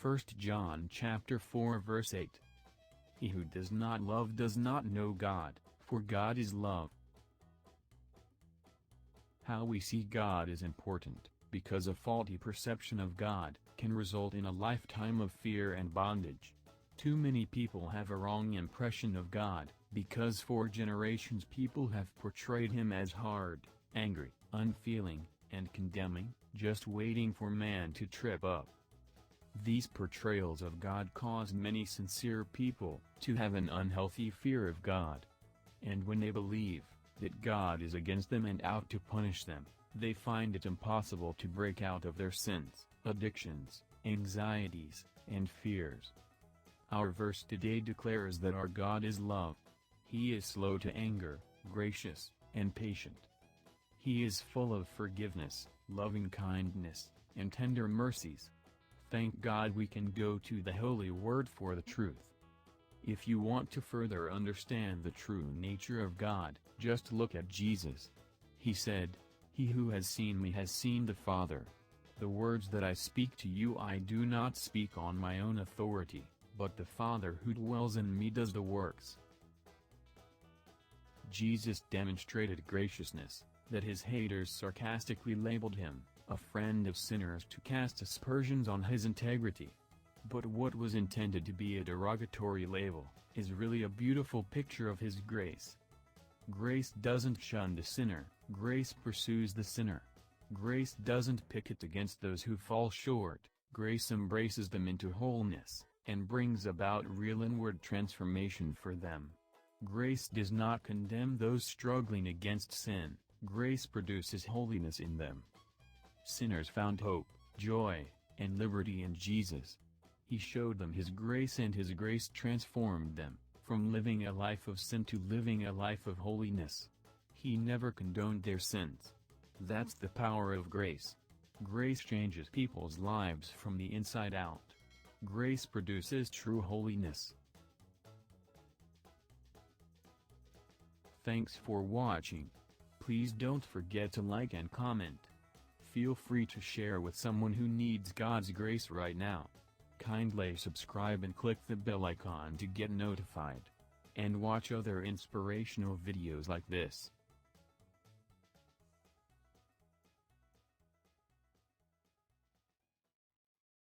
1 John chapter 4 verse 8. He who does not love does not know God, for God is love. How we see God is important, because a faulty perception of God can result in a lifetime of fear and bondage. Too many people have a wrong impression of God, because for generations people have portrayed him as hard, angry, unfeeling, and condemning, just waiting for man to trip up. These portrayals of God cause many sincere people to have an unhealthy fear of God. And when they believe that God is against them and out to punish them, they find it impossible to break out of their sins, addictions, anxieties, and fears. Our verse today declares that our God is love. He is slow to anger, gracious, and patient. He is full of forgiveness, loving kindness, and tender mercies. Thank God we can go to the Holy Word for the truth. If you want to further understand the true nature of God, just look at Jesus. He said, "He who has seen me has seen the Father. The words that I speak to you I do not speak on my own authority, but the Father who dwells in me does the works." Jesus demonstrated graciousness, that his haters sarcastically labeled him a friend of sinners to cast aspersions on his integrity. But what was intended to be a derogatory label is really a beautiful picture of his grace. Grace doesn't shun the sinner, grace pursues the sinner. Grace doesn't picket against those who fall short, grace embraces them into wholeness, and brings about real inward transformation for them. Grace does not condemn those struggling against sin, grace produces holiness in them. Sinners found hope, joy, and liberty in Jesus. He showed them his grace and his grace transformed them, from living a life of sin to living a life of holiness. He never condoned their sins. That's the power of grace. Grace changes people's lives from the inside out. Grace produces true holiness. Thanks for watching. Please don't forget to like and comment. Feel free to share with someone who needs God's grace right now. Kindly subscribe and click the bell icon to get notified. And watch other inspirational videos like this.